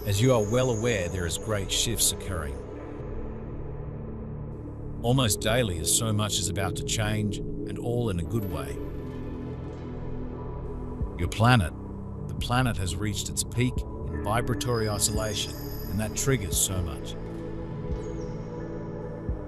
As you are well aware, there is great shifts occurring. Almost daily as so much is about to change, and all in a good way. Your planet, the planet has reached its peak in vibratory isolation, and that triggers so much.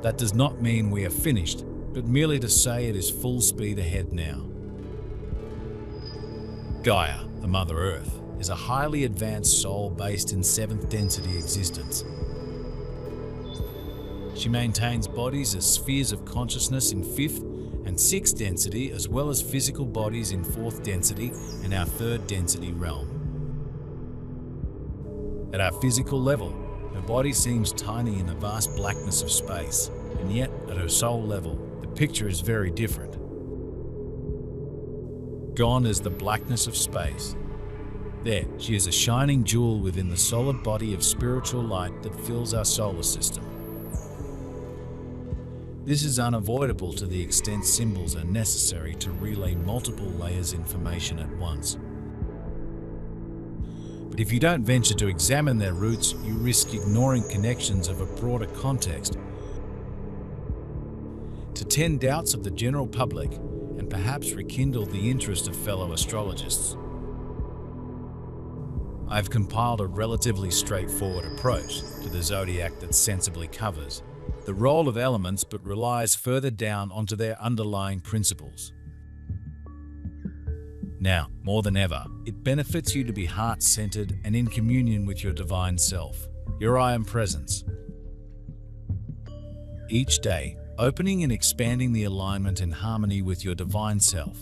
That does not mean we are finished, but merely to say it is full speed ahead now. Gaia, the Mother Earth, is a highly advanced soul based in 7th density existence. She maintains bodies as spheres of consciousness in 5th and 6th density, as well as physical bodies in 4th density and our 3rd density realm. At our physical level, her body seems tiny in the vast blackness of space, and yet at her soul level, the picture is very different. Gone is the blackness of space. There, she is a shining jewel within the solid body of spiritual light that fills our solar system. This is unavoidable to the extent symbols are necessary to relay multiple layers of information at once. But if you don't venture to examine their roots, you risk ignoring connections of a broader context to tend doubts of the general public and perhaps rekindle the interest of fellow astrologists. I've compiled a relatively straightforward approach to the zodiac that sensibly covers the role of elements but relies further down onto their underlying principles. Now, more than ever, it benefits you to be heart-centered and in communion with your divine self, your I Am Presence. Each day, opening and expanding the alignment and harmony with your divine self,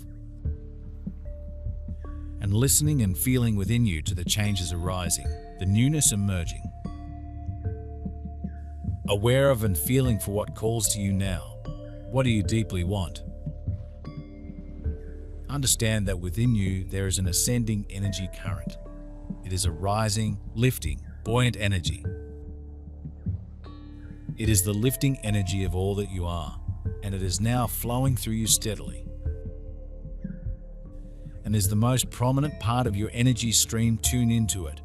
and listening and feeling within you to the changes arising, the newness emerging. Aware of and feeling for what calls to you now. What do you deeply want? Understand that within you there is an ascending energy current. It is a rising, lifting, buoyant energy. It is the lifting energy of all that you are, and it is now flowing through you steadily, and is the most prominent part of your energy stream. Tune into it.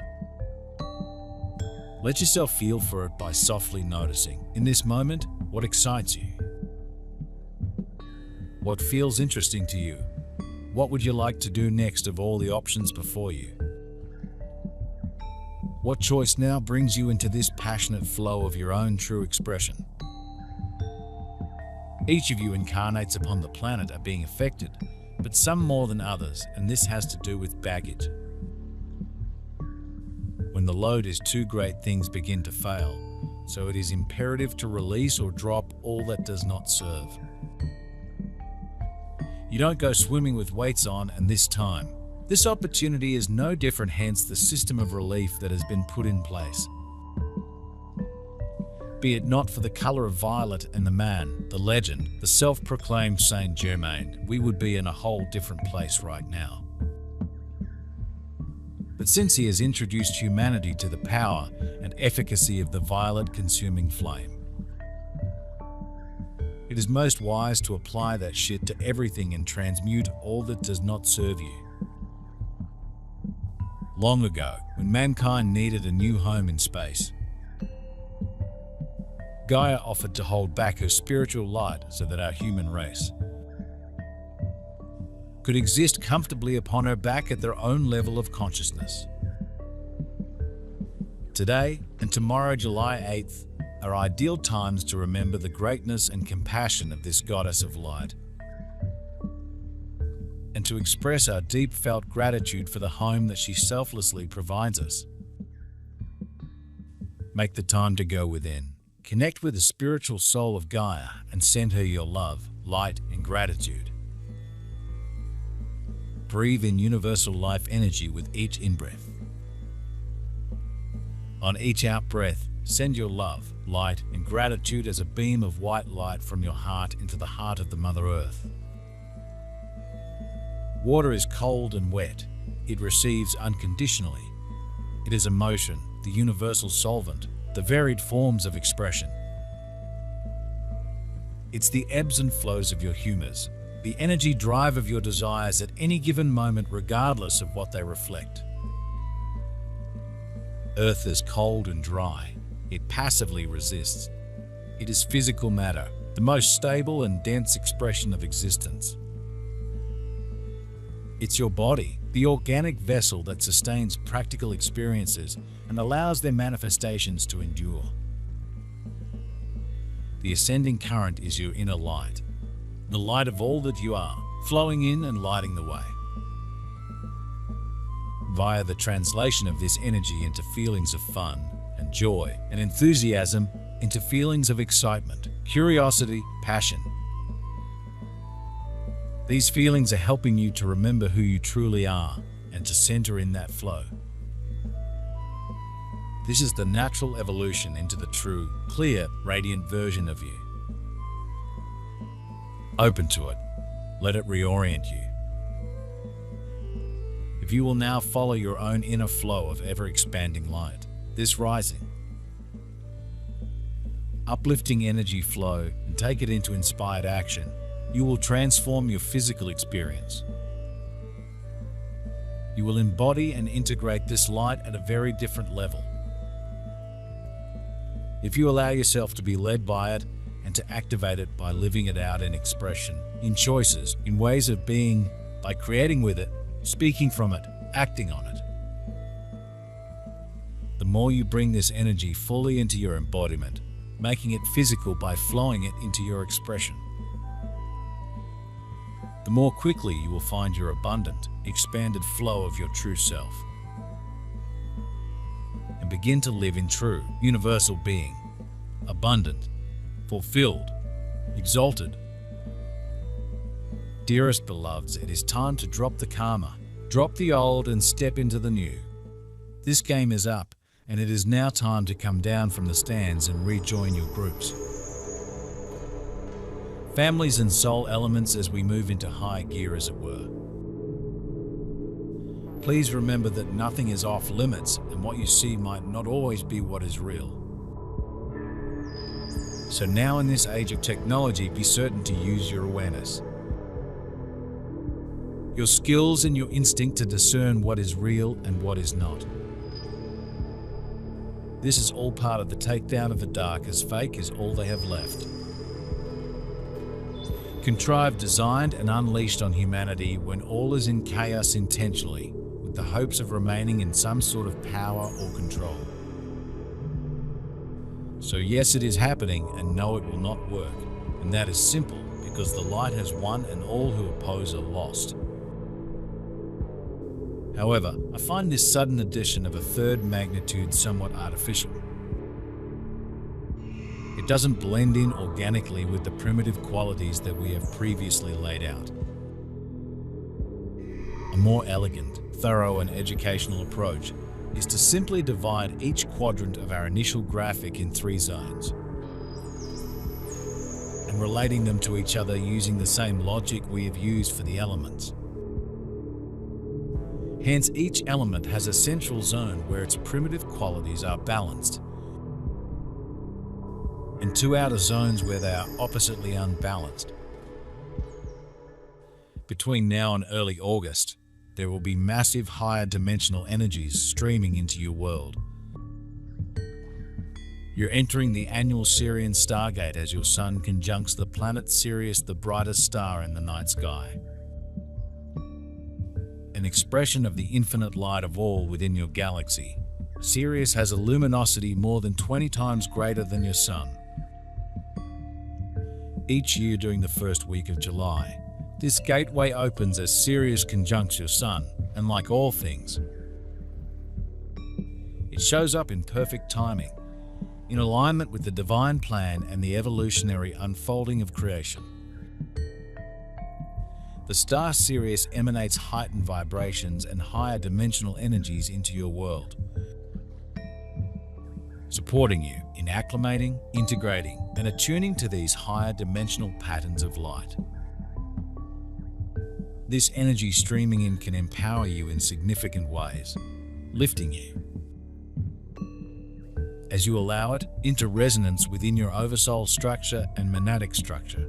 Let yourself feel for it by softly noticing, in this moment, what excites you. What feels interesting to you? What would you like to do next of all the options before you? What choice now brings you into this passionate flow of your own true expression? Each of you incarnates upon the planet are being affected, but some more than others, and this has to do with baggage. When the load is too great, things begin to fail, so it is imperative to release or drop all that does not serve. You don't go swimming with weights on, and this opportunity is no different, hence the system of relief that has been put in place. Be it not for the color of violet and the man, the legend, the self-proclaimed Saint Germain, we would be in a whole different place right now. But since he has introduced humanity to the power and efficacy of the violet consuming flame, it is most wise to apply that shit to everything and transmute all that does not serve you. Long ago, when mankind needed a new home in space, Gaia offered to hold back her spiritual light so that our human race could exist comfortably upon her back at their own level of consciousness. Today and tomorrow, July 8th, are ideal times to remember the greatness and compassion of this goddess of light, and to express our deep-felt gratitude for the home that she selflessly provides us. Make the time to go within. Connect with the spiritual soul of Gaia and send her your love, light, and gratitude. Breathe in universal life energy with each in-breath. On each out-breath, send your love, light, and gratitude as a beam of white light from your heart into the heart of the Mother Earth. Water is cold and wet. It receives unconditionally. It is emotion, the universal solvent, the varied forms of expression. It's the ebbs and flows of your humors, the energy drive of your desires at any given moment, regardless of what they reflect. Earth is cold and dry. It passively resists. It is physical matter, the most stable and dense expression of existence. It's your body, the organic vessel that sustains practical experiences and allows their manifestations to endure. The ascending current is your inner light, the light of all that you are, flowing in and lighting the way. Via the translation of this energy into feelings of fun and joy and enthusiasm, into feelings of excitement, curiosity, passion. These feelings are helping you to remember who you truly are and to center in that flow. This is the natural evolution into the true, clear, radiant version of you. Open to it. Let it reorient you. If you will now follow your own inner flow of ever-expanding light, this rising, uplifting energy flow and take it into inspired action, you will transform your physical experience. You will embody and integrate this light at a very different level. If you allow yourself to be led by it and to activate it by living it out in expression, in choices, in ways of being, by creating with it, speaking from it, acting on it. The more you bring this energy fully into your embodiment, making it physical by flowing it into your expression, the more quickly you will find your abundant, expanded flow of your true self. And begin to live in true, universal being, abundant, fulfilled, exalted. Dearest beloveds, it is time to drop the karma, drop the old and step into the new. This game is up, and it is now time to come down from the stands and rejoin your groups. Families and soul elements as we move into high gear, as it were. Please remember that nothing is off limits, and what you see might not always be what is real. So now in this age of technology, be certain to use your awareness, your skills and your instinct to discern what is real and what is not. This is all part of the takedown of the dark, as fake is all they have left. Contrived, designed and unleashed on humanity when all is in chaos intentionally, with the hopes of remaining in some sort of power or control. So yes, it is happening, and no, it will not work. And that is simple, because the light has won and all who oppose are lost. However, I find this sudden addition of a third magnitude somewhat artificial. It doesn't blend in organically with the primitive qualities that we have previously laid out. A more elegant, thorough and educational approach is to simply divide each quadrant of our initial graphic in 3 zones, and relating them to each other using the same logic we have used for the elements. Hence, each element has a central zone where its primitive qualities are balanced, and 2 outer zones where they are oppositely unbalanced. Between now and early August, there will be massive higher dimensional energies streaming into your world. You're entering the annual Sirian Stargate as your sun conjuncts the planet Sirius, the brightest star in the night sky. An expression of the infinite light of all within your galaxy, Sirius has a luminosity more than 20 times greater than your sun. Each year during the first week of July, this gateway opens as Sirius conjuncts your sun, and like all things, it shows up in perfect timing, in alignment with the divine plan and the evolutionary unfolding of creation. The star Sirius emanates heightened vibrations and higher dimensional energies into your world, supporting you in acclimating, integrating, and attuning to these higher dimensional patterns of light. This energy streaming in can empower you in significant ways, lifting you, as you allow it, into resonance within your oversoul structure and monadic structure,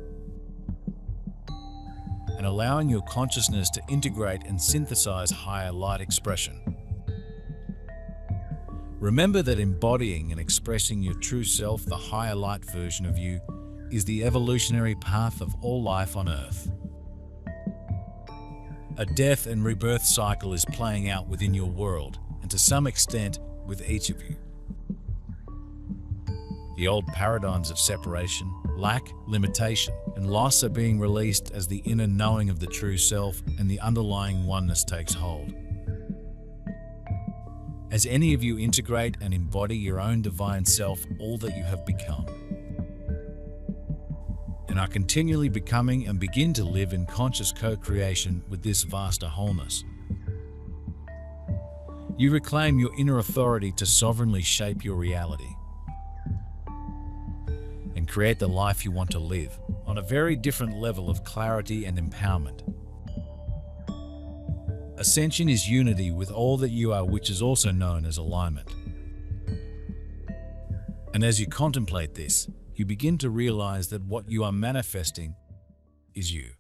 and allowing your consciousness to integrate and synthesize higher light expression. Remember that embodying and expressing your true self, the higher light version of you, is the evolutionary path of all life on Earth. A death and rebirth cycle is playing out within your world, and to some extent with each of you. The old paradigms of separation, lack, limitation, and loss are being released as the inner knowing of the true self and the underlying oneness takes hold. As any of you integrate and embody your own divine self, all that you have become, and are continually becoming and begin to live in conscious co-creation with this vaster wholeness. You reclaim your inner authority to sovereignly shape your reality and create the life you want to live on a very different level of clarity and empowerment. Ascension is unity with all that you are, which is also known as alignment. And as you contemplate this, you begin to realize that what you are manifesting is you.